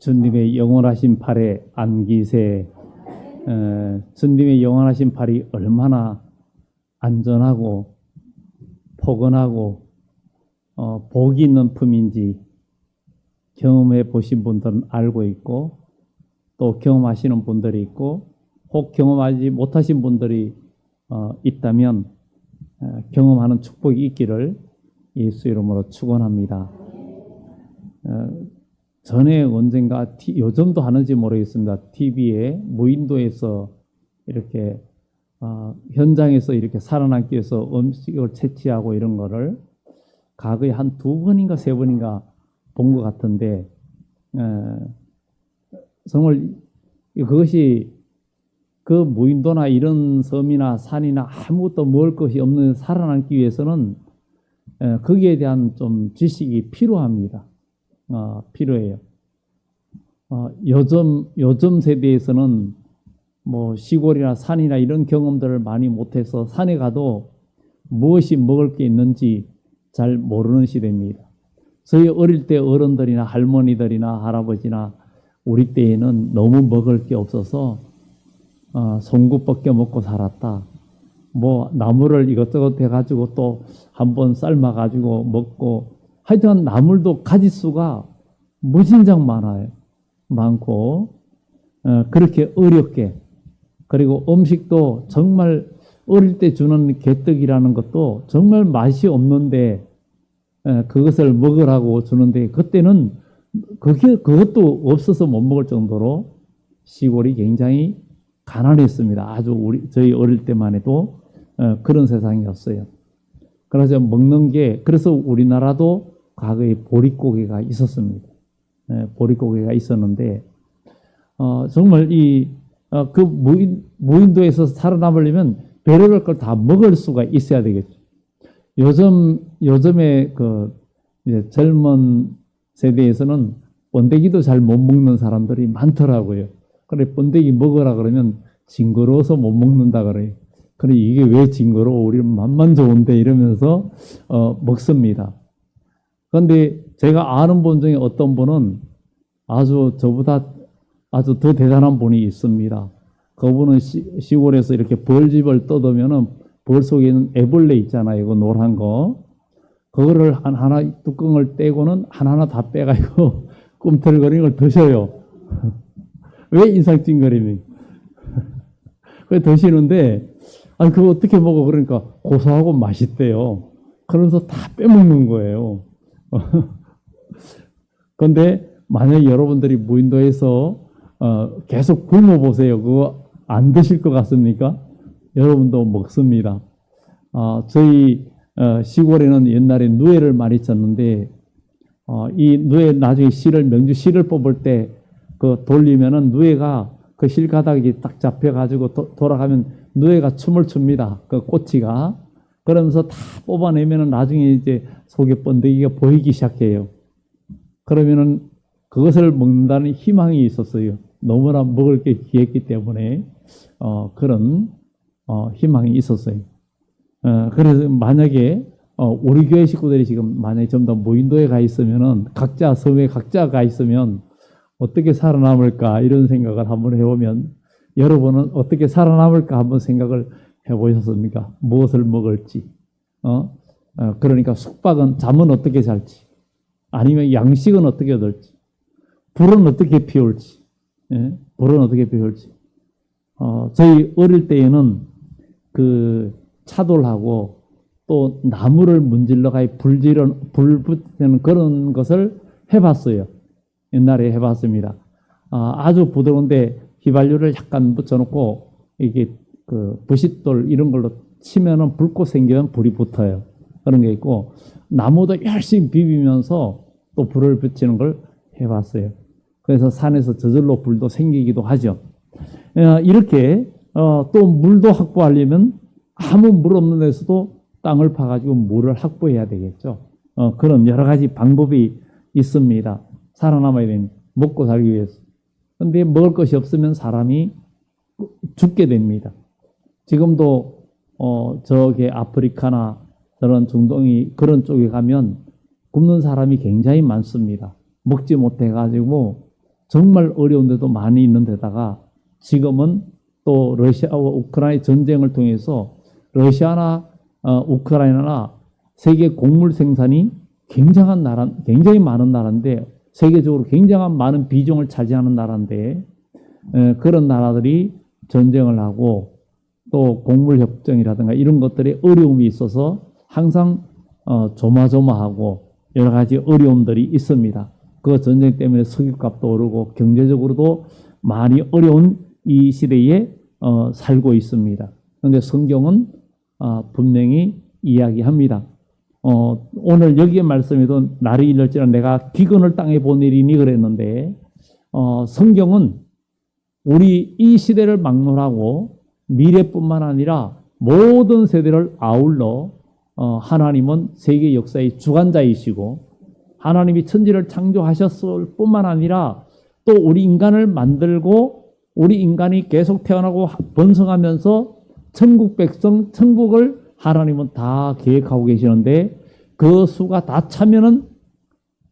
주님의 영원하신 팔에 안기세. 주님의 영원하신 팔이 얼마나 안전하고 포근하고 복이 있는 품인지 경험해 보신 분들은 알고 있고, 또 경험하시는 분들이 있고, 혹 경험하지 못하신 분들이 있다면 경험하는 축복이 있기를 예수 이름으로 축원합니다. 전에 언젠가 요즘도 하는지 모르겠습니다. TV에 무인도에서 이렇게 현장에서 이렇게 살아남기 위해서 음식을 채취하고 이런 거를 과거에 한 2번인가 3번인가 본 것 같은데, 정말 그것이 그 무인도나 이런 섬이나 산이나 아무것도 먹을 것이 없는 살아남기 위해서는 거기에 대한 좀 지식이 필요합니다. 필요해요. 요즘 세대에서는 뭐 시골이나 산이나 이런 경험들을 많이 못해서 산에 가도 무엇이 먹을 게 있는지 잘 모르는 시대입니다. 저희 어릴 때 어른들이나 할머니들이나 할아버지나 우리 때에는 너무 먹을 게 없어서 송구 벗겨 먹고 살았다. 뭐 나물을 이것저것 해가지고 또 한번 삶아가지고 먹고, 하여튼 나물도 가짓수가 무진장 많고 그렇게 어렵게, 그리고 음식도 정말 어릴 때 주는 개떡이라는 것도 정말 맛이 없는데 그것을 먹으라고 주는데, 그때는 그것도 없어서 못 먹을 정도로 시골이 굉장히 가난했습니다. 아주 저희 어릴 때만 해도 그런 세상이었어요. 그래서 먹는 게, 그래서 우리나라도 과거에 보릿고개가 있었습니다. 보릿고개가 있었는데, 정말 그 무인도에서 살아남으려면 별의별 걸 다 먹을 수가 있어야 되겠죠. 요즘에 이제 젊은 세대에서는 번데기도 잘 못 먹는 사람들이 많더라고요. 그래, 번데기 먹으라 그러면 징그러워서 못 먹는다 그래요. 그래, 이게 왜 징그러워? 우리는 맛만 좋은데 이러면서 먹습니다. 그런데 제가 아는 분 중에 어떤 분은 아주 저보다 아주 더 대단한 분이 있습니다. 그분은 시골에서 이렇게 벌집을 뜯으면은 벌 속에 있는 애벌레 있잖아요. 이거 노란 거. 그거를 하나 뚜껑을 떼고는 하나하나 다 빼가지고 꿈틀거리는 걸 드셔요. 왜 인상 찡그리니? 그래 드시는데, 아니 그거 어떻게 먹어? 그러니까 고소하고 맛있대요. 그러면서 다 빼먹는 거예요. 그런데 만약에 여러분들이 무인도에서 계속 굶어보세요. 그거 안 드실 것 같습니까? 여러분도 먹습니다. 저희 시골에는 옛날에 누에를 많이 쳤는데, 이 누에 나중에 명주 실을 뽑을 때 그 돌리면은 누에가 그 실가닥이 딱 잡혀가지고 돌아가면 누에가 춤을 춥니다. 그 꼬치가. 그러면서 다 뽑아내면은 나중에 이제 속에 번데기가 보이기 시작해요. 그러면은 그것을 먹는다는 희망이 있었어요. 너무나 먹을 게 귀했기 때문에 그런 희망이 있었어요. 그래서 만약에 우리 교회 식구들이 지금 만약에 전부 다 무인도에 가 있으면은 각자 섬에 각자 가 있으면 어떻게 살아남을까 이런 생각을 한번 해보면, 여러분은 어떻게 살아남을까 한번 생각을 해보셨습니까? 무엇을 먹을지, 그러니까 잠은 어떻게 잘지, 아니면 양식은 어떻게 얻을지, 불은 어떻게 피울지, 불은 어떻게 피울지. 저희 어릴 때에는 그 차돌하고 또 나무를 문질러 불 붙이는 그런 것을 해봤어요. 옛날에 해봤습니다. 아주 부드러운데 휘발유를 약간 붙여놓고 이게 그 부싯돌 이런 걸로 치면은 불꽃 생기면 불이 붙어요. 그런 게 있고, 나무도 열심히 비비면서 또 불을 붙이는 걸 해봤어요. 그래서 산에서 저절로 불도 생기기도 하죠. 이렇게 또 물도 확보하려면 아무 물 없는 데서도 땅을 파가지고 물을 확보해야 되겠죠. 그런 여러 가지 방법이 있습니다. 살아남아야 됩니다. 먹고 살기 위해서. 그런데 먹을 것이 없으면 사람이 죽게 됩니다. 지금도 저기 아프리카나 저런 중동이 그런 쪽에 가면 굶는 사람이 굉장히 많습니다. 먹지 못해가지고 정말 어려운 데도 많이 있는 데다가 지금은 또 러시아와 우크라이나 전쟁을 통해서 러시아나 우크라이나나 세계 곡물 생산이 굉장히 많은 나라인데 세계적으로 굉장한 많은 비중을 차지하는 나라인데 그런 나라들이 전쟁을 하고 또 곡물 협정이라든가 이런 것들에 어려움이 있어서 항상 조마조마하고 여러 가지 어려움들이 있습니다. 그 전쟁 때문에 석유값도 오르고 경제적으로도 많이 어려운 이 시대에 살고 있습니다. 그런데 성경은 분명히 이야기합니다. 오늘 여기에 말씀에도 날이 이를지라 내가 기근을 땅에 보내리니 그랬는데 성경은 우리 이 시대를 막론하고 미래뿐만 아니라 모든 세대를 아울러 하나님은 세계 역사의 주관자이시고 하나님이 천지를 창조하셨을 뿐만 아니라 또 우리 인간을 만들고 우리 인간이 계속 태어나고 번성하면서 천국 백성, 천국을 하나님은 다 계획하고 계시는데 그 수가 다 차면은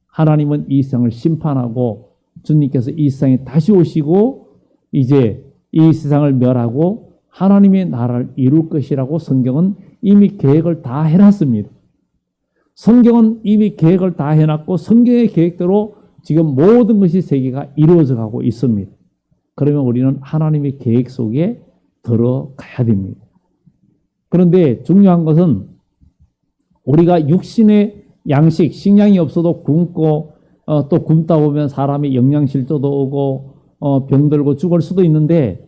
하나님은 이 세상을 심판하고 주님께서 이 세상에 다시 오시고 이제 이 세상을 멸하고 하나님의 나라를 이룰 것이라고 성경은 이미 계획을 다 해놨습니다. 성경은 이미 계획을 다 해놨고 성경의 계획대로 지금 모든 것이 세계가 이루어져 가고 있습니다. 그러면 우리는 하나님의 계획 속에 들어가야 됩니다. 그런데 중요한 것은 우리가 육신의 양식, 식량이 없어도 굶고 또 굶다 보면 사람이 영양실조도 오고 병들고 죽을 수도 있는데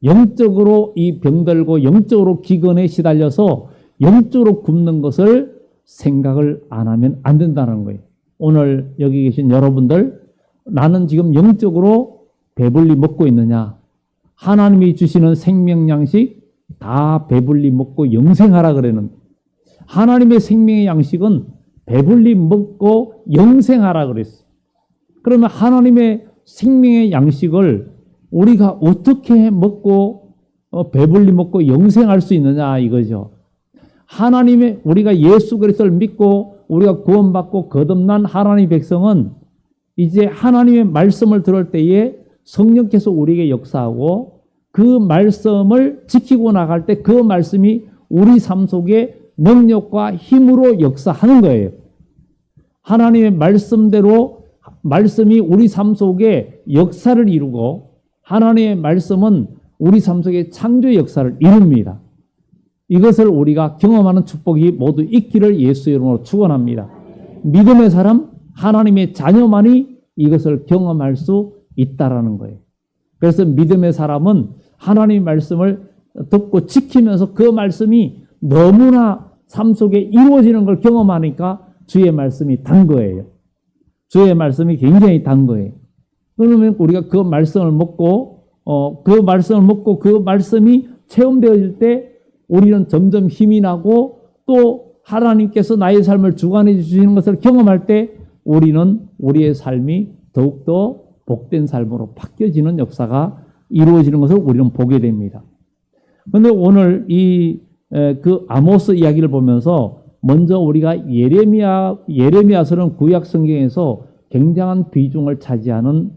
영적으로 이 병들고 영적으로 기근에 시달려서 영적으로 굶는 것을 생각을 안 하면 안 된다는 거예요. 오늘 여기 계신 여러분들 나는 지금 영적으로 배불리 먹고 있느냐? 하나님이 주시는 생명 양식 다 배불리 먹고 영생하라 그랬는데 하나님의 생명의 양식은 배불리 먹고 영생하라 그랬어요. 그러면 하나님의 생명의 양식을 우리가 어떻게 먹고 배불리 먹고 영생할 수 있느냐 이거죠. 하나님의 우리가 예수 그리스도를 믿고 우리가 구원받고 거듭난 하나님의 백성은 이제 하나님의 말씀을 들을 때에 성령께서 우리에게 역사하고 그 말씀을 지키고 나갈 때 그 말씀이 우리 삶 속에 능력과 힘으로 역사하는 거예요. 하나님의 말씀대로 말씀이 우리 삶 속에 역사를 이루고 하나님의 말씀은 우리 삶 속에 창조의 역사를 이룹니다. 이것을 우리가 경험하는 축복이 모두 있기를 예수 이름으로 축원합니다. 믿음의 사람, 하나님의 자녀만이 이것을 경험할 수 있다라는 거예요. 그래서 믿음의 사람은 하나님의 말씀을 듣고 지키면서 그 말씀이 너무나 삶 속에 이루어지는 걸 경험하니까 주의 말씀이 단 거예요. 주의 말씀이 굉장히 단 거예요. 그러면 우리가 그 말씀을 먹고 그 말씀이 체험되어질 때 우리는 점점 힘이 나고 또 하나님께서 나의 삶을 주관해 주시는 것을 경험할 때 우리는 우리의 삶이 더욱더 복된 삶으로 바뀌어지는 역사가 이루어지는 것을 우리는 보게 됩니다. 그런데 오늘 그 아모스 이야기를 보면서 먼저 우리가 예레미야서는 구약 성경에서 굉장한 비중을 차지하는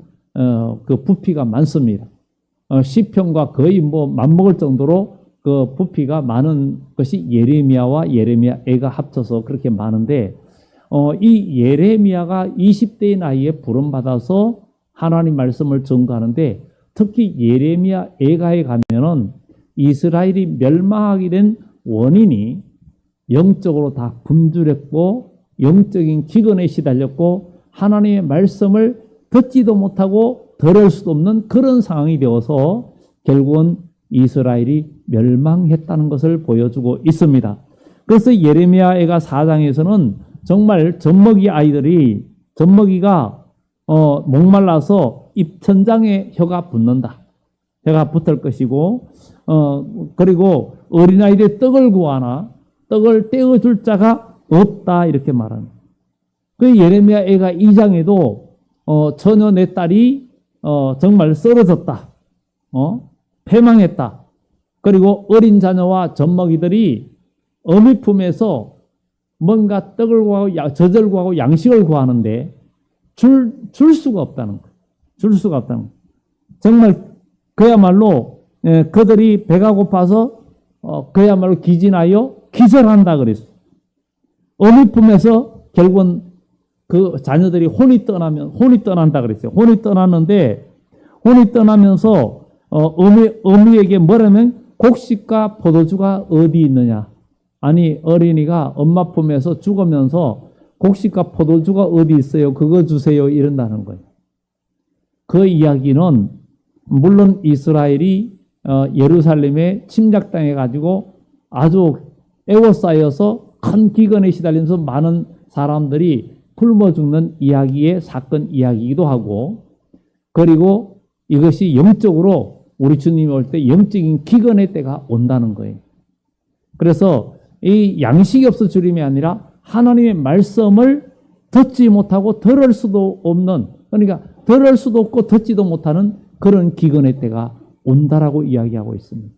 그 부피가 많습니다. 시편과 거의 맞먹을 정도로 그 부피가 많은 것이 예레미야와 예레미야 애가 합쳐서 그렇게 많은데 이 예레미야가 20대의 나이에 부름받아서 하나님 말씀을 전거하는데 특히 예레미야 애가에 가면은 이스라엘이 멸망하게 된 원인이 영적으로 다 굶주렸고 영적인 기근에 시달렸고 하나님의 말씀을 듣지도 못하고 들을 수도 없는 그런 상황이 되어서 결국은 이스라엘이 멸망했다는 것을 보여주고 있습니다. 그래서 예레미야 애가 4장에서는 정말 젖먹이가 목말라서 입천장에 혀가 붙는다. 혀가 붙을 것이고 그리고 어린아이들의 떡을 구하나 떡을 떼어줄 자가 없다 이렇게 말합니다. 그 예레미야 애가 2장에도 처녀 내 딸이 정말 쓰러졌다. 패망했다. 그리고 어린 자녀와 젖먹이들이 어미 품에서 뭔가 떡을 구하고 젖을 구하고 양식을 구하는데 줄 수가 없다는 거예요. 줄 수가 없다는 거예요. 정말 그야말로 그들이 배가 고파서 그야말로 기진하여 기절한다 그랬어요. 어미 품에서 결국은 그 자녀들이 혼이 떠난다 그랬어요. 혼이 떠났는데 혼이 떠나면서 어미에게 뭐라면 곡식과 포도주가 어디 있느냐. 아니 어린이가 엄마 품에서 죽으면서 곡식과 포도주가 어디 있어요? 그거 주세요. 이런다는 거예요. 그 이야기는 물론 이스라엘이 예루살렘에 침략당해 가지고 아주 애워싸여서 큰 기근에 시달리면서 많은 사람들이 굶어 죽는 이야기의 사건 이야기이기도 하고, 그리고 이것이 영적으로 우리 주님이 올 때 영적인 기근의 때가 온다는 거예요. 그래서 이 양식이 없어 주림이 아니라 하나님의 말씀을 듣지 못하고 들을 수도 없는, 그러니까 들을 수도 없고 듣지도 못하는 그런 기근의 때가 온다라고 이야기하고 있습니다.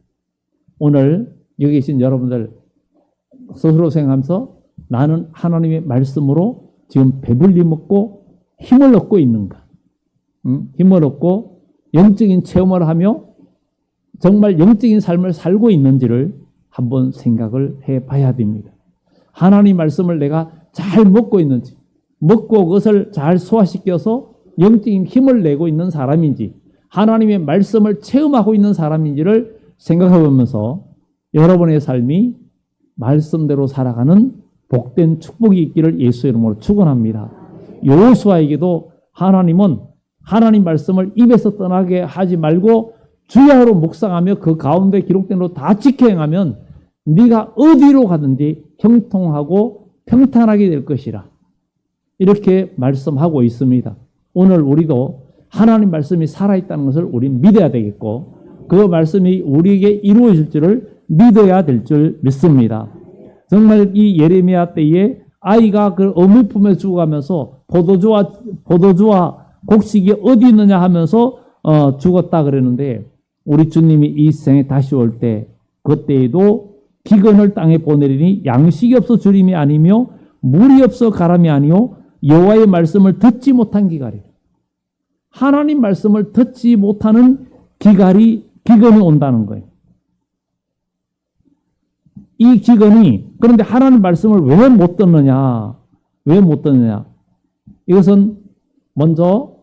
오늘 여기 계신 여러분들 스스로 생각하면서 나는 하나님의 말씀으로 지금 배불리 먹고 힘을 얻고 있는가? 힘을 얻고 영적인 체험을 하며 정말 영적인 삶을 살고 있는지를 한번 생각을 해봐야 됩니다. 하나님 말씀을 내가 잘 먹고 있는지, 먹고 그것을 잘 소화시켜서 영적인 힘을 내고 있는 사람인지, 하나님의 말씀을 체험하고 있는 사람인지를 생각해 보면서 여러분의 삶이 말씀대로 살아가는 복된 축복이 있기를 예수의 이름으로 축원합니다. 여호수아에게도 하나님은 하나님 말씀을 입에서 떠나게 하지 말고 주야로 묵상하며 그 가운데 기록된 대로 다 지켜 행하면 네가 어디로 가든지 형통하고 평탄하게 될 것이라. 이렇게 말씀하고 있습니다. 오늘 우리도 하나님 말씀이 살아있다는 것을 우리는 믿어야 되겠고 그 말씀이 우리에게 이루어질 줄을 믿어야 될 줄 믿습니다. 정말 이 예레미야 때에 아이가 그 어미 품에 죽어가면서 포도주와 곡식이 어디 있느냐 하면서 죽었다 그랬는데 우리 주님이 이 세상에 다시 올 때 그때에도 기근을 땅에 보내리니 양식이 없어 주림이 아니며 물이 없어 가람이 아니요 여호와의 말씀을 듣지 못한 기갈이, 하나님 말씀을 듣지 못하는 기근이 온다는 거예요. 이 기근이, 그런데 하나님 말씀을 왜 못 듣느냐? 왜 못 듣느냐? 이것은 먼저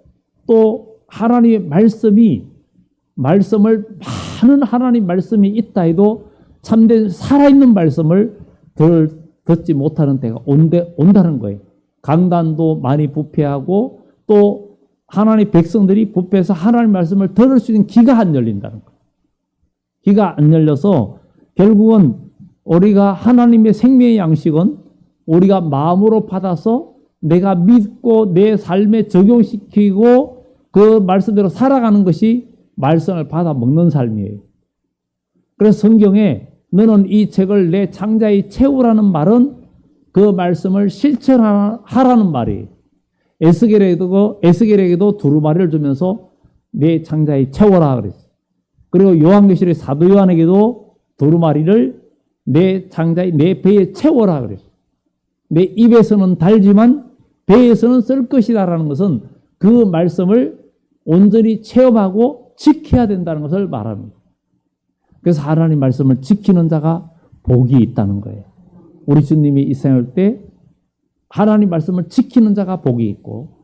또 하나님의 말씀을 많은 하나님 말씀이 있다 해도 참된 살아있는 말씀을 듣지 못하는 때가 온다는 거예요. 강단도 많이 부패하고 또 하나님의 백성들이 부패해서 하나님 말씀을 들을 수 있는 귀가 안 열린다는 거예요. 귀가 안 열려서 결국은 우리가 하나님의 생명의 양식은 우리가 마음으로 받아서 내가 믿고 내 삶에 적용시키고 그 말씀대로 살아가는 것이 말씀을 받아 먹는 삶이에요. 그래서 성경에 너는 이 책을 내 창자에 채우라는 말은 그 말씀을 실천하라는 말이에요. 에스겔에게도 두루마리를 주면서 내 창자에 채워라 그랬어요. 그리고 요한계시록의 사도 요한에게도 두루마리를 내 창자에 내 배에 채워라 그랬어요. 내 입에서는 달지만 배에서는 쓸 것이다라는 것은 그 말씀을 온전히 체험하고 지켜야 된다는 것을 말합니다. 그래서 하나님 말씀을 지키는 자가 복이 있다는 거예요. 우리 주님이 이 세상에 올 때 하나님 말씀을 지키는 자가 복이 있고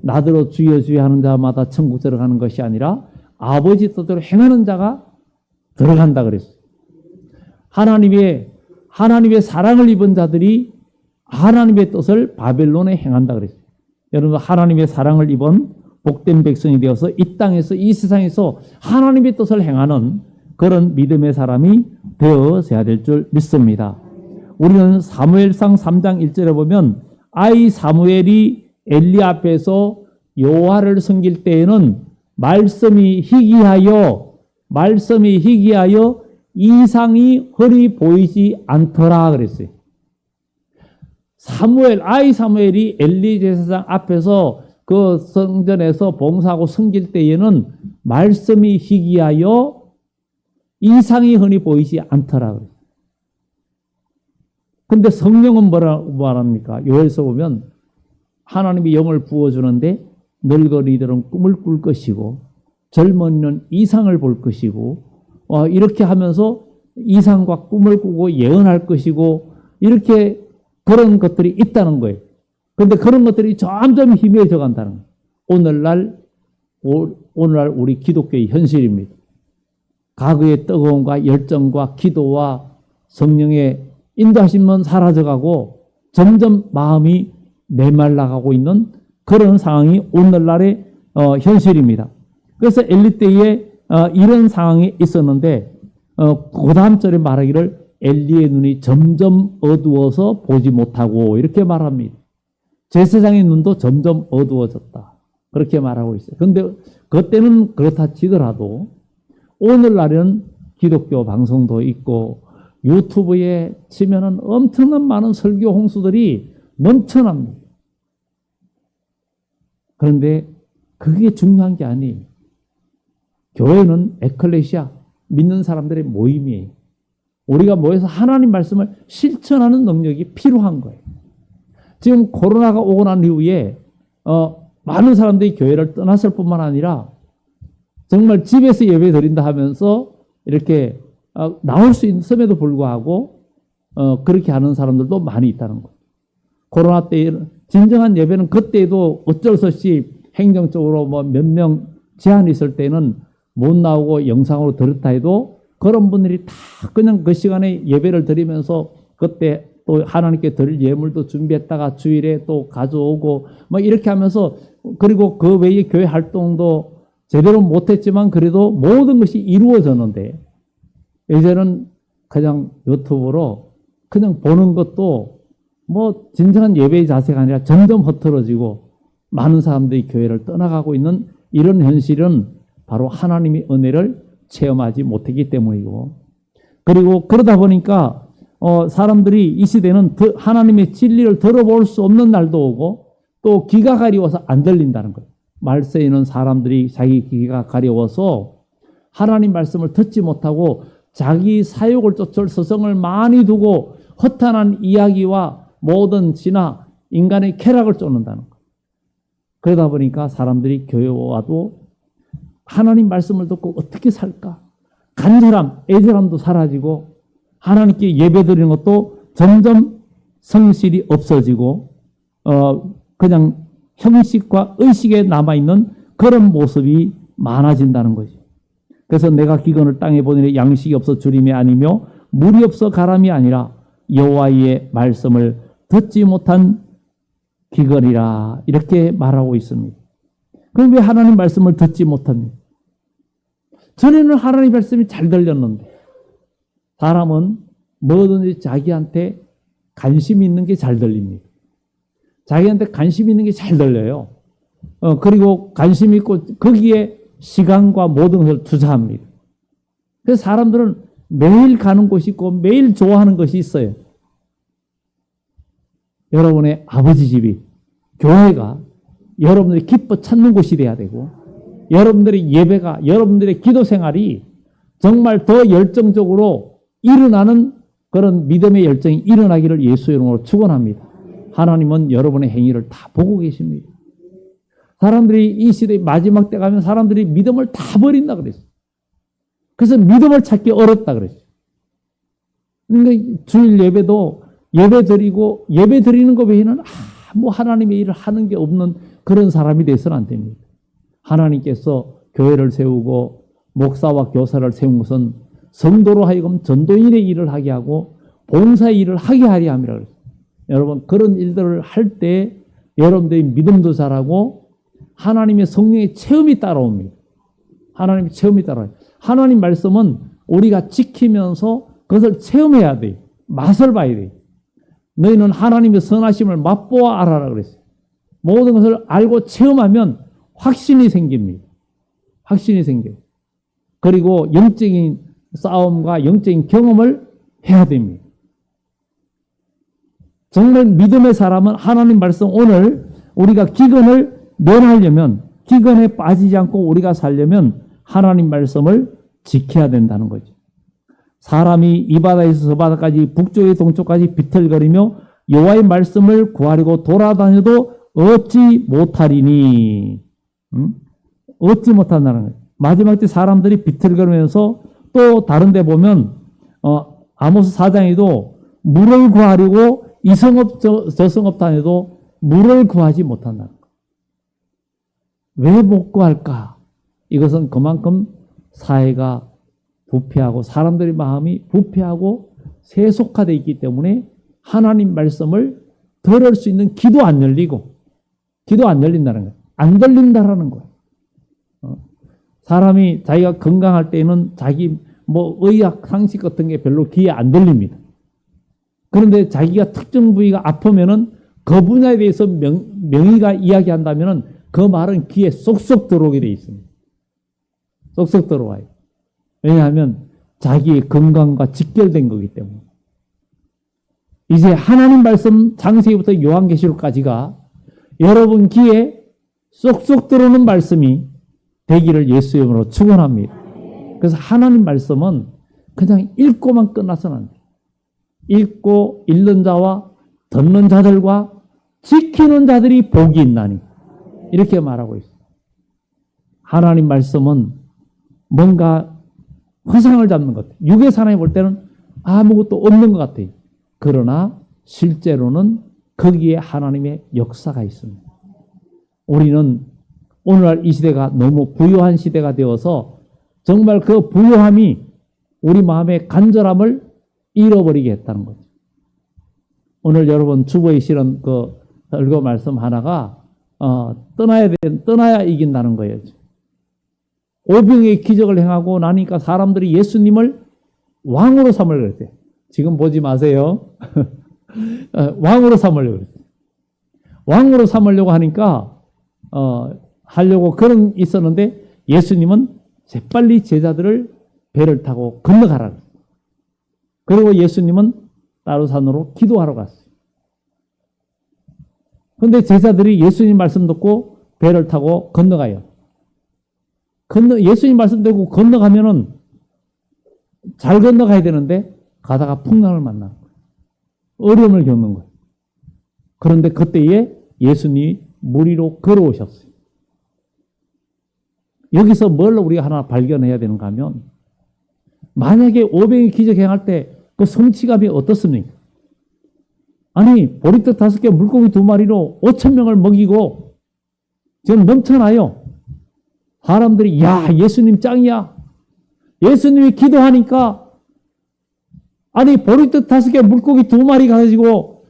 나더러 주여 주여 하는 자마다 천국 들어가는 것이 아니라 아버지 뜻대로 행하는 자가 들어간다 그랬어요. 하나님의 사랑을 입은 자들이 하나님의 뜻을 바벨론에 행한다 그랬어요. 여러분 하나님의 사랑을 입은 복된 백성이 되어서 이 땅에서 이 세상에서 하나님의 뜻을 행하는 그런 믿음의 사람이 되어져야 될 줄 믿습니다. 우리는 사무엘상 3장 1절에 보면 아이 사무엘이 엘리 앞에서 여호와를 섬길 때에는 말씀이 희귀하여 이상이 흔히 보이지 않더라 그랬어요. 아이 사무엘이 엘리 제사장 앞에서 그 성전에서 봉사하고 섬길 때에는 말씀이 희귀하여 이상이 흔히 보이지 않더라 그랬어요. 근데 성령은 뭐라고 말합니까? 요엘서 보면 하나님이 영을 부어주는데 늙은이들은 꿈을 꿀 것이고 젊은이는 이상을 볼 것이고 이렇게 하면서 이상과 꿈을 꾸고 예언할 것이고 이렇게 그런 것들이 있다는 거예요. 그런데 그런 것들이 점점 희미해져 간다는 거예요. 오늘날 우리 기독교의 현실입니다. 과거의 뜨거움과 열정과 기도와 성령의 인도하심은 사라져가고 점점 마음이 메말라가고 있는 그런 상황이 오늘날의 현실입니다. 그래서 엘리 때에 이런 상황이 있었는데 그 다음 절에 말하기를 엘리의 눈이 점점 어두워서 보지 못하고 이렇게 말합니다. 제사장의 눈도 점점 어두워졌다. 그렇게 말하고 있어요. 그런데 그때는 그렇다 치더라도 오늘날은 기독교 방송도 있고 유튜브에 치면은 엄청난 많은 설교 홍수들이 넘쳐납니다. 그런데 그게 중요한 게 아니에요. 교회는 에클레시아, 믿는 사람들의 모임이에요. 우리가 모여서 하나님 말씀을 실천하는 능력이 필요한 거예요. 지금 코로나가 오고 난 이후에 많은 사람들이 교회를 떠났을 뿐만 아니라 정말 집에서 예배 드린다 하면서 이렇게 나올 수 있음에도 불구하고 그렇게 하는 사람들도 많이 있다는 거예요. 코로나 때 진정한 예배는 그때도 어쩔 수 없이 행정적으로 뭐 몇 명 제한이 있을 때는 못 나오고 영상으로 들었다 해도 그런 분들이 다 그냥 그 시간에 예배를 드리면서 그때 또 하나님께 드릴 예물도 준비했다가 주일에 또 가져오고 뭐 이렇게 하면서 그리고 그 외에 교회 활동도 제대로 못했지만 그래도 모든 것이 이루어졌는데 이제는 그냥 유튜브로 그냥 보는 것도 뭐 진정한 예배의 자세가 아니라 점점 흐트러지고 많은 사람들이 교회를 떠나가고 있는 이런 현실은 바로 하나님의 은혜를 체험하지 못했기 때문이고 그리고 그러다 보니까 사람들이 이 시대는 하나님의 진리를 들어볼 수 없는 날도 오고 또 귀가 가려워서 안 들린다는 거예요. 말세에는 사람들이 자기 귀가 가려워서 하나님 말씀을 듣지 못하고 자기 사욕을 쫓을 서성을 많이 두고 허탄한 이야기와 모든 진화, 인간의 쾌락을 쫓는다는 거예요. 그러다 보니까 사람들이 교회 와도 하나님 말씀을 듣고 어떻게 살까? 간절함, 애절함도 사라지고 하나님께 예배드리는 것도 점점 성실이 없어지고 그냥 형식과 의식에 남아있는 그런 모습이 많아진다는 거죠. 그래서 내가 기근을 땅에 보내니 양식이 없어 주림이 아니며 물이 없어 가람이 아니라 여호와의 말씀을 듣지 못한 기근이라 이렇게 말하고 있습니다. 그럼 왜 하나님 말씀을 듣지 못합니까? 전에는 하나님 말씀이 잘 들렸는데 사람은 뭐든지 자기한테 관심 있는 게 잘 들립니다. 자기한테 관심 있는 게 잘 들려요. 그리고 관심 있고 거기에 시간과 모든 것을 투자합니다. 그래서 사람들은 매일 가는 곳이 있고 매일 좋아하는 것이 있어요. 여러분의 아버지 집이, 교회가 여러분들이 기뻐 찾는 곳이 돼야 되고 여러분들의 예배가, 여러분들의 기도 생활이 정말 더 열정적으로 일어나는 그런 믿음의 열정이 일어나기를 예수의 이름으로 축원합니다. 하나님은 여러분의 행위를 다 보고 계십니다. 사람들이 이 시대의 마지막 때 가면 사람들이 믿음을 다 버린다 그랬어요. 그래서 믿음을 찾기 어렵다 그랬어요. 그러니까 주일 예배도 예배 드리는 것 외에는 아무 하나님의 일을 하는 게 없는 그런 사람이 돼서는 안 됩니다. 하나님께서 교회를 세우고 목사와 교사를 세운 것은 성도로 하여금 전도인의 일을 하게 하고 봉사의 일을 하게 하려 함이라 그랬어요. 여러분 그런 일들을 할 때 여러분들의 믿음도 자라고 하나님의 성령의 체험이 따라옵니다. 하나님의 체험이 따라와요. 하나님 말씀은 우리가 지키면서 그것을 체험해야 돼요. 맛을 봐야 돼요. 너희는 하나님의 선하심을 맛보아 알아라 그랬어요. 모든 것을 알고 체험하면 확신이 생깁니다. 확신이 생겨요. 그리고 영적인 싸움과 영적인 경험을 해야 됩니다. 정말 믿음의 사람은 하나님 말씀 오늘 우리가 기근을 면하려면 기근에 빠지지 않고 우리가 살려면 하나님 말씀을 지켜야 된다는 거죠. 사람이 이 바다에서 저 바다까지 북쪽에 동쪽까지 비틀거리며 여호와의 말씀을 구하려고 돌아다녀도 얻지 못하리니 얻지 못한다는 거예요. 마지막 때 사람들이 비틀거리면서 또 다른 데 보면 아모스 4장에도 물을 구하려고 이 성읍 저 성읍 다녀도 물을 구하지 못한다는 거예요. 왜 못 구할까? 이것은 그만큼 사회가 부패하고 사람들의 마음이 부패하고 세속화되어 있기 때문에 하나님 말씀을 들을 수 있는 귀도 안 열리고 귀도 안 열린다는 거예요. 안 들린다라는 거예요. 사람이 자기가 건강할 때는 자기 의학 상식 같은 게 별로 귀에 안 들립니다. 그런데 자기가 특정 부위가 아프면은 그 분야에 대해서 명의가 이야기한다면은 그 말은 귀에 쏙쏙 들어오게 돼 있습니다. 쏙쏙 들어와요. 왜냐하면 자기의 건강과 직결된 거기 때문에. 이제 하나님 말씀 창세기부터 요한계시록까지가 여러분 귀에 쏙쏙 들어오는 말씀이 되기를 예수의 이름으로 축원합니다. 그래서 하나님 말씀은 그냥 읽고만 끝나서는 안 돼요. 읽고 읽는 자와 듣는 자들과 지키는 자들이 복이 있나니 이렇게 말하고 있어요. 하나님 말씀은 뭔가 허상을 잡는 것 같아요. 육의 사람이 볼 때는 아무것도 없는 것 같아요. 그러나 실제로는 거기에 하나님의 역사가 있습니다. 우리는 오늘날 이 시대가 너무 부유한 시대가 되어서 정말 그 부유함이 우리 마음의 간절함을 잃어버리게 했다는 거죠. 오늘 여러분 주보에 실은 그 설교 말씀 하나가 떠나야 이긴다는 거예요. 오병의 기적을 행하고 나니까 사람들이 예수님을 왕으로 삼으려고 그랬대요. 지금 보지 마세요. 왕으로 삼으려고 그랬어요. 왕으로 삼으려고 하니까 하려고 그런 있었는데 예수님은 재빨리 제자들을 배를 타고 건너가라. 그리고 예수님은 따로 산으로 기도하러 갔어요. 그런데 제자들이 예수님 말씀 듣고 배를 타고 건너가요. 예수님 말씀 듣고 건너가면은 잘 건너가야 되는데 가다가 풍랑을 만나는 거예요. 어려움을 겪는 거예요. 그런데 그때에 예수님이 물 위로 걸어오셨어요. 여기서 뭘 우리가 하나 발견해야 되는가 하면 만약에 오병이 기적 행할 때 그 성취감이 어떻습니까? 아니 보리떡 5개 물고기 2마리로 5,000명을 먹이고 지금 넘쳐나요. 사람들이 야 예수님 짱이야. 예수님이 기도하니까 아니 보리떡 5개 물고기 2마리 가지고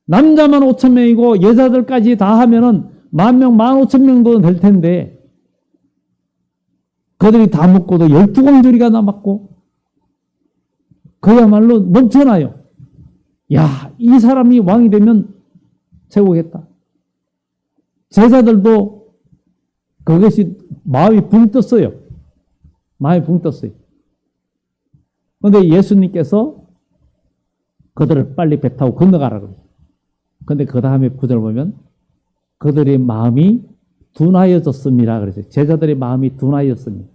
남자만 5,000명이고 여자들까지 다 하면은 10,000명, 15,000명도 될 텐데 그들이 다 먹고도 12공주리가 남았고 그야말로 넘쳐나요. 야, 이 사람이 왕이 되면 최고겠다. 제자들도 그것이 마음이 붕 떴어요. 마음이 붕 떴어요. 그런데 예수님께서 그들을 빨리 배 타고 건너가라 그래요. 그런데 그 다음에 구절 보면 그들의 마음이 둔하여졌습니다. 그래서 제자들의 마음이 둔하여졌습니다.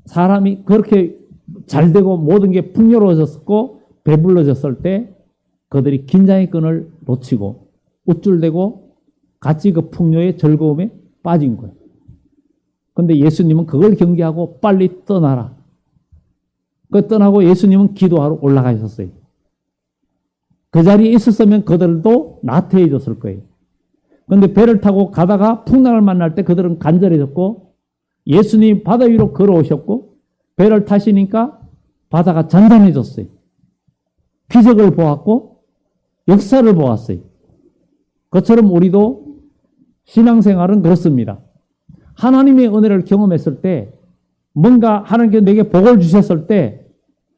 사람이 그렇게 잘 되고 모든 게 풍요로워졌고 배불러졌을 때 그들이 긴장의 끈을 놓치고 우쭐대고 같이 그 풍요의 즐거움에 빠진 거예요. 그런데 예수님은 그걸 경계하고 빨리 떠나라. 그 떠나고 예수님은 기도하러 올라가셨어요. 그 자리에 있었으면 그들도 나태해졌을 거예요. 그런데 배를 타고 가다가 풍랑을 만날 때 그들은 간절해졌고 예수님 바다 위로 걸어오셨고 배를 타시니까 바다가 잔잔해졌어요. 기적을 보았고 역사를 보았어요. 그처럼 우리도 신앙생활은 그렇습니다. 하나님의 은혜를 경험했을 때 뭔가 하나님께서 내게 복을 주셨을 때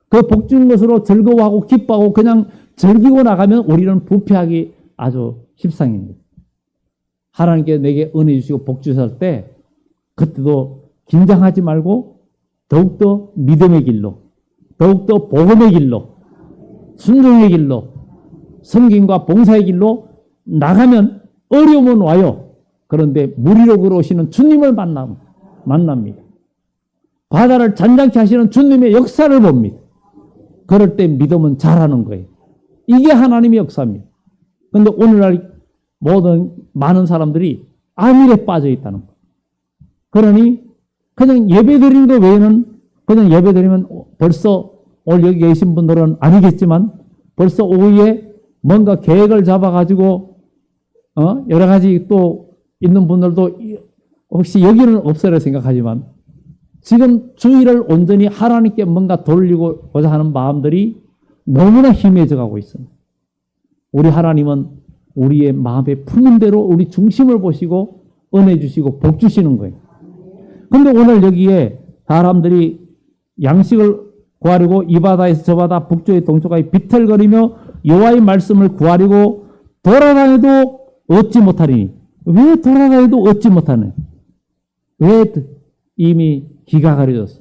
그 복 준 것으로 즐거워하고 기뻐하고 그냥 즐기고 나가면 우리는 부패하기 아주 십상입니다. 하나님께 내게 은혜 주시고 복 주셨을 때 그때도 긴장하지 말고 더욱더 믿음의 길로 더욱더 복음의 길로 순종의 길로 성김과 봉사의 길로 나가면 어려움은 와요. 그런데 물 위로 걸어오시는 주님을 만납니다. 바다를 잔잔케 하시는 주님의 역사를 봅니다. 그럴 때 믿음은 자라는 거예요. 이게 하나님의 역사입니다. 그런데 오늘날 많은 사람들이 안일에 빠져 있다는 거예요. 그러니 그냥 예배 드리는 것 외에는 그냥 예배 드리면 벌써 오늘 여기 계신 분들은 아니겠지만 벌써 오후에 뭔가 계획을 잡아가지고 여러 가지 또 있는 분들도 혹시 여기는 없어라 생각하지만 지금 주의를 온전히 하나님께 뭔가 돌리고자 하는 마음들이 너무나 희미해져 가고 있습니다. 우리 하나님은 우리의 마음에 품은 대로 우리 중심을 보시고 은혜 주시고 복 주시는 거예요. 근데 오늘 여기에 사람들이 양식을 구하려고 이 바다에서 저 바다 북쪽에 동쪽까지 비틀거리며 여호와의 말씀을 구하려고 돌아다녀도 얻지 못하리니. 왜 돌아다녀도 얻지 못하네? 왜 이미 귀가 가려졌어?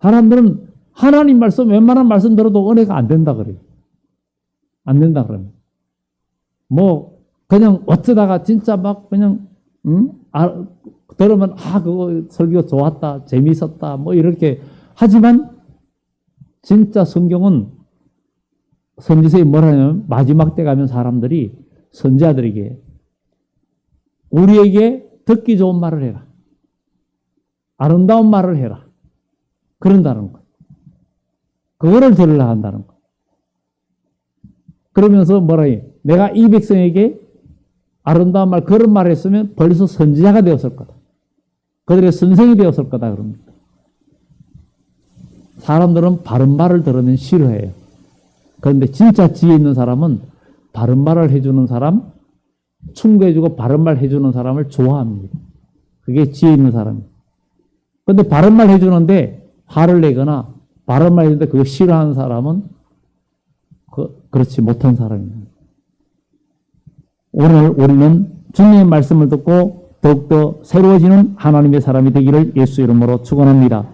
사람들은 하나님 말씀 웬만한 말씀 들어도 은혜가 안 된다 그래요. 안 된다 그러면. 뭐 그냥 어쩌다가 진짜 막 그냥 들으면 그거 설교 좋았다, 재미있었다 뭐 이렇게 하지만 진짜 성경은 선지서에 뭐라냐면 마지막 때 가면 사람들이 선지자들에게 우리에게 듣기 좋은 말을 해라. 아름다운 말을 해라. 그런다는 거. 그거를 들으려 한다는 거. 그러면서 뭐라 해? 내가 이 백성에게 아름다운 말, 그런 말을 했으면 벌써 선지자가 되었을 거다. 그들의 선생이 되었을 거다. 그럽니다. 사람들은 바른 말을 들으면 싫어해요. 그런데 진짜 지혜 있는 사람은 바른 말을 해주는 사람, 충고해주고 바른 말 해주는 사람을 좋아합니다. 그게 지혜 있는 사람이에요. 그런데 바른 말 해주는데 화를 내거나 바른 말 해주는데 그거 싫어하는 사람은 그렇지 못한 사람입니다. 오늘 우리는 주님의 말씀을 듣고 더욱더 새로워지는 하나님의 사람이 되기를 예수 이름으로 축원합니다.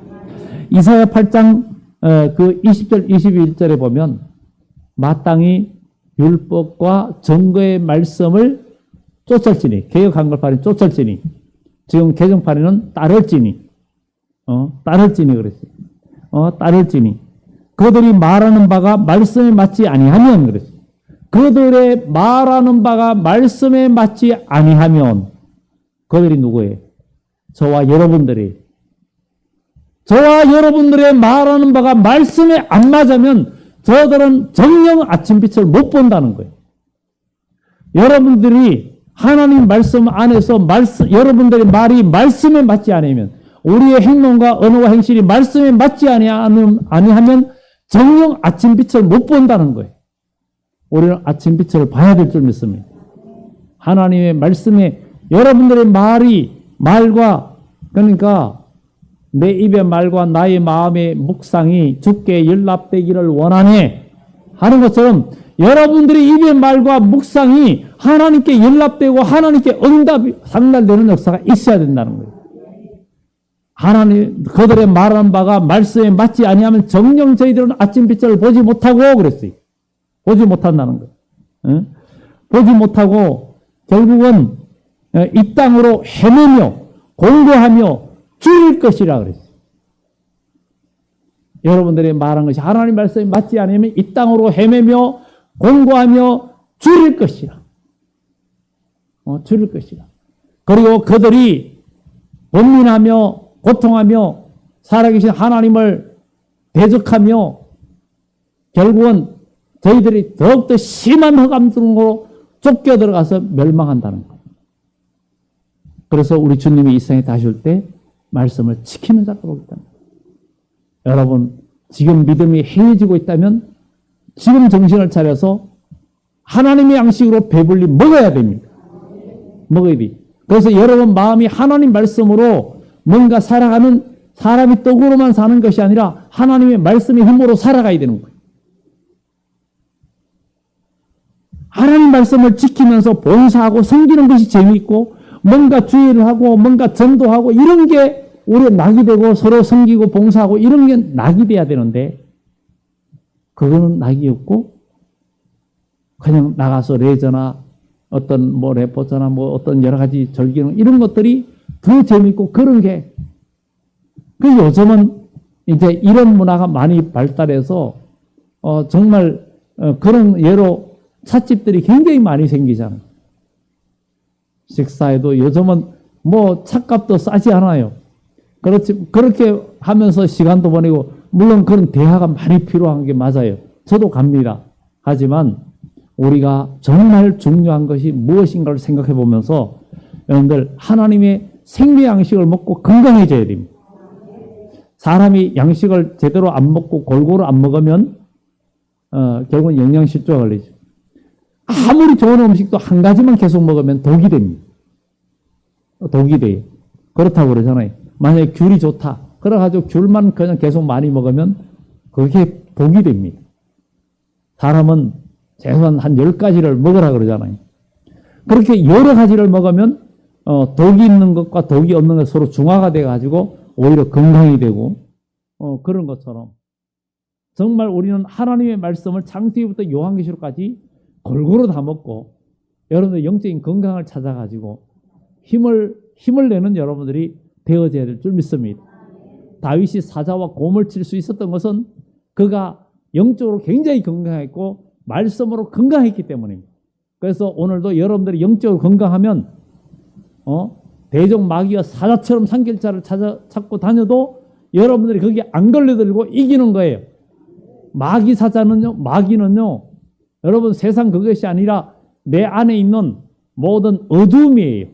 이사야 8장 그 20절 21절에 보면 마땅히 율법과 증거의 말씀을 쫓을지니, 개역 한글판이 쫓을지니, 지금 개정판에는 따를지니, 따를지니 그랬어요. 따를지니. 그들이 말하는 바가 말씀에 맞지 아니하면 그랬어요. 그들의 말하는 바가 말씀에 맞지 아니하면 그들이 누구예요? 저와 여러분들이. 저와 여러분들의 말하는 바가 말씀에 안 맞으면 저들은 정령 아침빛을 못 본다는 거예요. 여러분들이 하나님 말씀 안에서 여러분들의 말이 말씀에 맞지 않으면 우리의 행동과 언어와 행실이 말씀에 맞지 아니하면 정령 아침빛을 못 본다는 거예요. 우리는 아침빛을 봐야 될 줄 믿습니다. 하나님의 말씀에 여러분들의 말과 그러니까 내 입의 말과 나의 마음의 묵상이 주께 연락되기를 원하네 하는 것처럼 여러분들의 입의 말과 묵상이 하나님께 연락되고 하나님께 응답이 상달되는 역사가 있어야 된다는 거예요. 하나님 그들의 말하는 바가 말씀에 맞지 아니하면 정녕 저희들은 아침빛을 보지 못하고 그랬어요. 보지 못한다는 거예요. 보지 못하고 결국은 이 땅으로 헤매며 공고하며 줄일 것이라 그랬어요. 여러분들이 말한 것이 하나님 말씀에 맞지 않으면 이 땅으로 헤매며 공고하며 줄일 것이라. 줄일 것이라. 그리고 그들이 번민하며 고통하며 살아계신 하나님을 대적하며 결국은 저희들이 더욱더 심한 흑암으로 쫓겨 들어가서 멸망한다는 것. 그래서 우리 주님이 이 세상에 다시 올 때 말씀을 지키는 자가 오겠다. 여러분 지금 믿음이 해해지고 있다면 지금 정신을 차려서 하나님의 양식으로 배불리 먹어야 됩니다. 먹어야 돼. 그래서 여러분 마음이 하나님 말씀으로 뭔가 살아가는 사람이 떡으로만 사는 것이 아니라 하나님의 말씀의 힘으로 살아가야 되는 거예요. 하나님 말씀을 지키면서 봉사하고 섬기는 것이 재미있고 뭔가 주의를 하고 뭔가 전도하고 이런 게 우리 낙이 되고 서로 섬기고 봉사하고 이런 게 낙이 돼야 되는데 그거는 낙이 없고 그냥 나가서 레저나 어떤 뭐 레포트나 뭐 어떤 여러 가지 절기는 이런 것들이 더 재미있고 그런 게 그 요즘은 이제 이런 문화가 많이 발달해서 정말 그런 예로 찻집들이 굉장히 많이 생기잖아요. 식사에도 요즘은 뭐 차값도 싸지 않아요. 그렇게 하면서 시간도 보내고, 물론 그런 대화가 많이 필요한 게 맞아요. 저도 갑니다. 하지만 우리가 정말 중요한 것이 무엇인가를 생각해 보면서 여러분들 하나님의 생명 양식을 먹고 건강해져야 됩니다. 사람이 양식을 제대로 안 먹고 골고루 안 먹으면 결국은 영양실조가 걸리죠. 아무리 좋은 음식도 한 가지만 계속 먹으면 독이 됩니다. 독이 돼요. 그렇다고 그러잖아요. 만약에 귤이 좋다. 그래가지고 귤만 그냥 계속 많이 먹으면 그게 독이 됩니다. 사람은 최소한 한 10가지를 먹으라 그러잖아요. 그렇게 여러 가지를 먹으면 독이 있는 것과 독이 없는 것 서로 중화가 돼가지고 오히려 건강이 되고 그런 것처럼 정말 우리는 하나님의 말씀을 창세기부터 요한계시록까지 골고루 다 먹고 여러분들 영적인 건강을 찾아가지고 힘을 내는 여러분들이 되어져야 될 줄 믿습니다. 다윗이 사자와 곰을 칠 수 있었던 것은 그가 영적으로 굉장히 건강했고 말씀으로 건강했기 때문입니다. 그래서 오늘도 여러분들이 영적으로 건강하면 대적 마귀가 사자처럼 산길자를 찾고 다녀도 여러분들이 거기에 안 걸려들고 이기는 거예요. 마귀는요, 여러분 세상 그것이 아니라 내 안에 있는 모든 어둠이에요.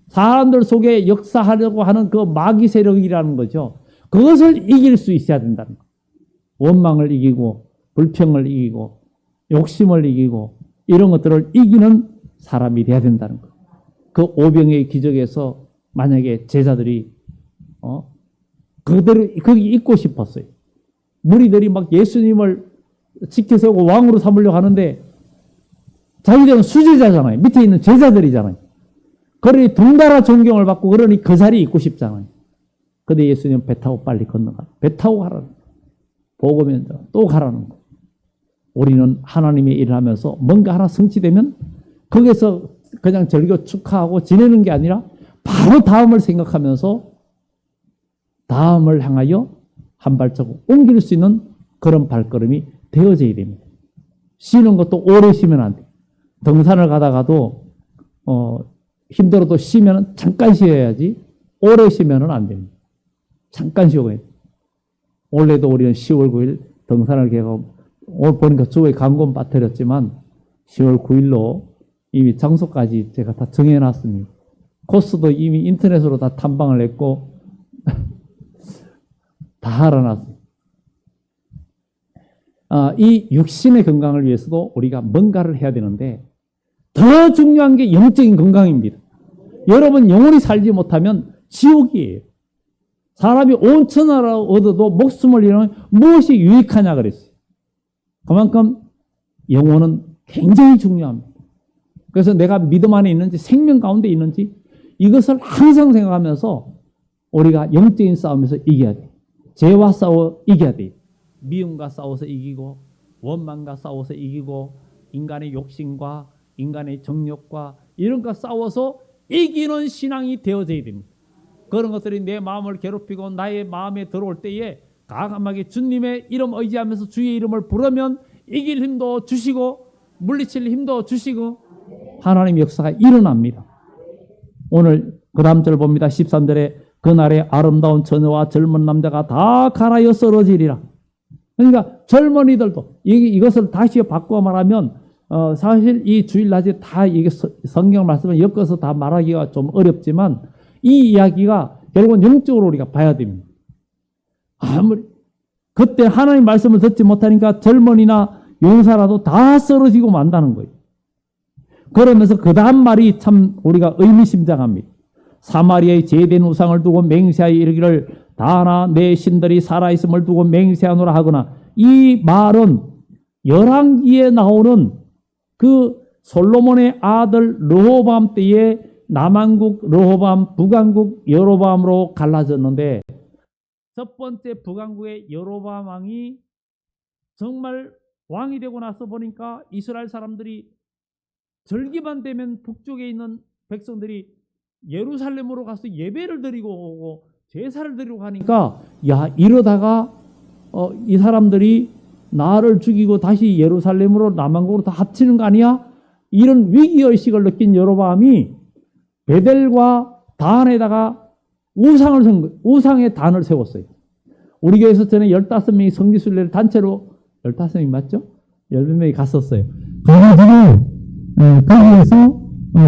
사람들 속에 역사하려고 하는 그 마귀 세력이라는 거죠. 그것을 이길 수 있어야 된다는 거예요. 원망을 이기고 불평을 이기고 욕심을 이기고 이런 것들을 이기는 사람이 돼야 된다는 거예요. 그 오병의 기적에서 만약에 제자들이 그대로 거기 있고 싶었어요. 무리들이 막 예수님을 지켜세우고 왕으로 삼으려고 하는데 자기들은 수제자잖아요. 밑에 있는 제자들이잖아요. 그러니 덩달아 존경을 받고 그러니 그 자리에 있고 싶잖아요. 근데 예수님은 배 타고 빨리 건너가. 배 타고 가라는 거예요. 복음에 또 가라는 거예요. 우리는 하나님의 일을 하면서 뭔가 하나 성취되면 거기서 그냥 즐겨 축하하고 지내는 게 아니라 바로 다음을 생각하면서 다음을 향하여 한 발자국 옮길 수 있는 그런 발걸음이 되어져야 됩니다. 쉬는 것도 오래 쉬면 안 돼요. 등산을 가다가도 힘들어도 쉬면 잠깐 쉬어야지 오래 쉬면 안 됩니다. 잠깐 쉬어야 돼요. 원래도 우리는 10월 9일 등산을 계속 오늘 보니까 주에 광고 빠뜨렸지만 10월 9일로 이미 장소까지 제가 다 정해놨습니다. 코스도 이미 인터넷으로 다 탐방을 했고 다 알아놨어요. 이 육신의 건강을 위해서도 우리가 뭔가를 해야 되는데 더 중요한 게 영적인 건강입니다. 여러분 영원히 살지 못하면 지옥이에요. 사람이 온 천하를 얻어도 목숨을 잃으면 무엇이 유익하냐 그랬어요. 그만큼 영혼은 굉장히 중요합니다. 그래서 내가 믿음 안에 있는지 생명 가운데 있는지 이것을 항상 생각하면서 우리가 영적인 싸움에서 이겨야 돼요. 죄와 싸워 이겨야 돼요. 미움과 싸워서 이기고 원망과 싸워서 이기고 인간의 욕심과 인간의 정욕과 이런 거 싸워서 이기는 신앙이 되어져야 됩니다. 그런 것들이 내 마음을 괴롭히고 나의 마음에 들어올 때에 과감하게 주님의 이름 의지하면서 주의 이름을 부르면 이길 힘도 주시고 물리칠 힘도 주시고 하나님의 역사가 일어납니다. 오늘 그 다음 절 봅니다. 13절에 그날에 아름다운 처녀와 젊은 남자가 다 갈아여 쓰러지리라. 그러니까 젊은이들도 이것을 다시 바꿔 말하면 사실 이 주일낮에 다 이게 성경 말씀을 엮어서 다 말하기가 좀 어렵지만 이 이야기가 결국은 영적으로 우리가 봐야 됩니다. 아무리 그때 하나님 말씀을 듣지 못하니까 젊은이나 용사라도 다 쓰러지고 만다는 거예요. 그러면서 그 다음 말이 참 우리가 의미심장합니다. 사마리아의 제된 우상을 두고 맹세하여 이르기를 다나 내 신들이 살아있음을 두고 맹세하노라 하거나 이 말은 열왕기에 나오는 그 솔로몬의 아들 르호보암 때에 남한국 르호보암, 북한국 여로보암으로 갈라졌는데 첫 번째 북한국의 여로보암 왕이 정말 왕이 되고 나서 보니까 이스라엘 사람들이 절기만 되면 북쪽에 있는 백성들이 예루살렘으로 가서 예배를 드리고 오고 제사를 드리고 하니까 야 이러다가 이 사람들이 나를 죽이고 다시 예루살렘으로 남한국으로 다 합치는 거 아니야? 이런 위기의식을 느낀 여로보암이 베델과 단에다가 우상의 단을 세웠어요. 우리 교회에서 전에 15명이 성지순례를 단체로 15명이 맞죠? 10명이 갔었어요. 그래가지고 거기에서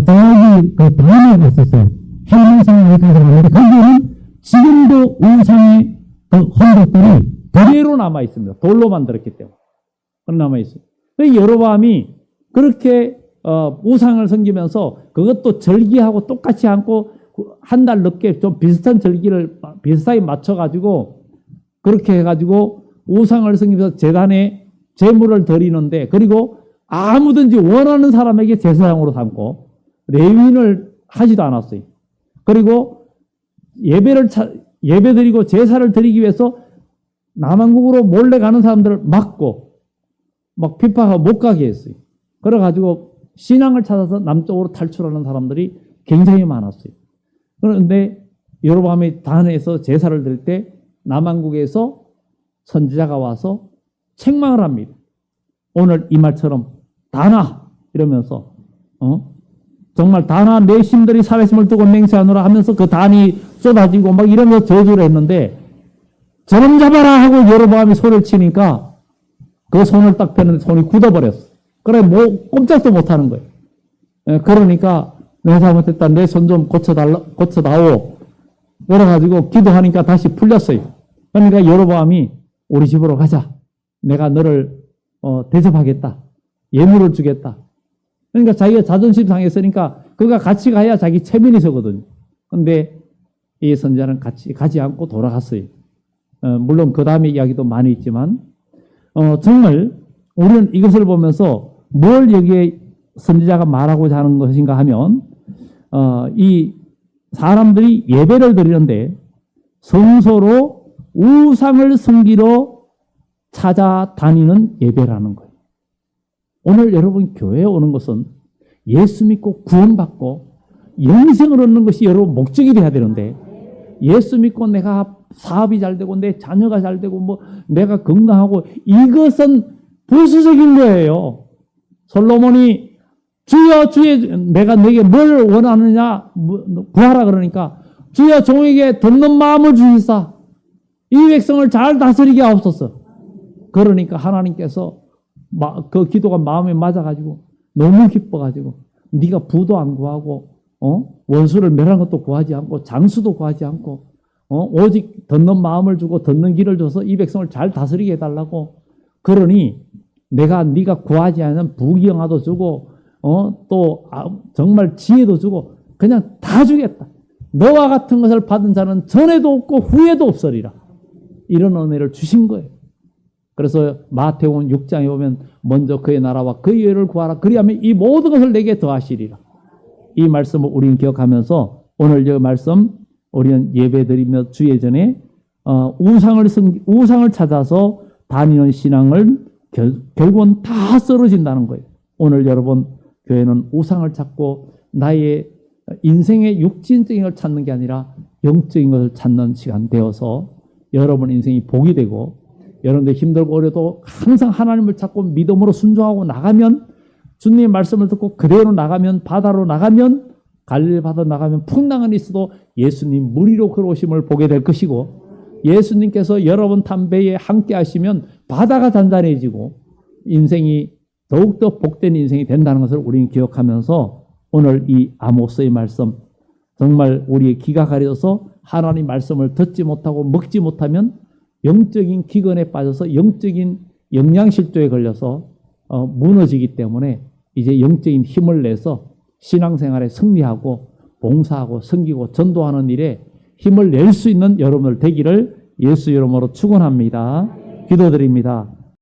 저기 그 단에 갔었어요. 한명상 여기까지 갔는데 거기는 지금도 우상의 그 흔적들이 그대로 남아 있습니다. 돌로 만들었기 때문에. 남아 있어요. 여로보암이 그렇게 우상을 섬기면서 그것도 절기하고 똑같이 않고 한 달 늦게 좀 비슷한 절기를 비슷하게 맞춰가지고 그렇게 해가지고 우상을 섬기면서 제단에 제물을 드리는데, 그리고 아무든지 원하는 사람에게 제사장으로 삼고 레위인을 하지도 않았어요. 그리고 예배드리고 제사를 드리기 위해서 남한국으로 몰래 가는 사람들을 막고 막 비파가 못 가게 했어요. 그래가지고 신앙을 찾아서 남쪽으로 탈출하는 사람들이 굉장히 많았어요. 그런데 여로보암이 단에서 제사를 드릴 때 남한국에서 선지자가 와서 책망을 합니다. 오늘 이 말처럼 다나 이러면서 정말 다나 내 신들이 살아있음을 두고 맹세하노라 하면서 그 단이 쏟아지고 막 이러면서 저주를 했는데, 저놈 잡아라 하고 여로보암이 소리를 치니까 그 손을 딱 펴는데 손이 굳어버렸어. 그래 꼼짝도 못하는 거예요. 그러니까 내 잘못했다, 내 손 좀 고쳐다오. 그래가지고 기도하니까 다시 풀렸어요. 그러니까 여로보암이 우리 집으로 가자. 내가 너를 대접하겠다. 예물을 주겠다. 그러니까 자기가 자존심 상했으니까 그가 같이 가야 자기 체면이 서거든요. 그런데 이 선지자는 같이 가지 않고 돌아갔어요. 물론 그 다음에 이야기도 많이 있지만 정말 우리는 이것을 보면서 뭘 여기에 선지자가 말하고자 하는 것인가 하면 이 사람들이 예배를 드리는데 성소로 우상을 섬기러 찾아다니는 예배라는 거예요. 오늘 여러분 교회에 오는 것은 예수 믿고 구원받고 영생을 얻는 것이 여러분 목적이 돼야 되는데, 예수 믿고 내가 사업이 잘 되고 내 자녀가 잘 되고 뭐 내가 건강하고, 이것은 부수적인 거예요. 솔로몬이 주여 주의 내가 내게 뭘 원하느냐 구하라 그러니까 주여 종에게 듣는 마음을 주시사 이 백성을 잘 다스리게 하옵소서. 그러니까 하나님께서 그 기도가 마음에 맞아가지고 너무 기뻐가지고 네가 부도 안 구하고 원수를 멸한 것도 구하지 않고 장수도 구하지 않고 오직 듣는 마음을 주고 듣는 길을 줘서 이 백성을 잘 다스리게 해달라고. 그러니 내가 네가 구하지 않은 부귀영화도 주고 또 정말 지혜도 주고 그냥 다 주겠다. 너와 같은 것을 받은 자는 전에도 없고 후에도 없으리라. 이런 은혜를 주신 거예요. 그래서 마태복음 6장에 보면 먼저 그의 나라와 그의 의를 구하라. 그리하면 이 모든 것을 내게 더하시리라. 이 말씀을 우리는 기억하면서 오늘 이 말씀 우리는 예배드리며 주의 전에 우상을 찾아서 다니는 신앙을 결국은 다 쓰러진다는 거예요. 오늘 여러분 교회는 우상을 찾고 나의 인생의 육신적인 걸 찾는 게 아니라 영적인 것을 찾는 시간 되어서 여러분 인생이 복이 되고, 여러분들 힘들고 어려도 항상 하나님을 찾고 믿음으로 순종하고 나가면, 주님의 말씀을 듣고 그대로 나가면, 바다로 나가면, 갈릴리 바다 나가면 풍랑은 있어도 예수님 무리로 걸어오심을 보게 될 것이고, 예수님께서 여러분 담배에 함께 하시면 바다가 단단해지고 인생이 더욱더 복된 인생이 된다는 것을 우리는 기억하면서 오늘 이 아모스의 말씀, 정말 우리의 귀가 가려져서 하나님 말씀을 듣지 못하고 먹지 못하면 영적인 기근에 빠져서 영적인 영양실조에 걸려서 무너지기 때문에 이제 영적인 힘을 내서 신앙생활에 승리하고 봉사하고 섬기고 전도하는 일에 힘을 낼 수 있는 여러분들 되기를 예수 이름으로 축원합니다. 기도드립니다.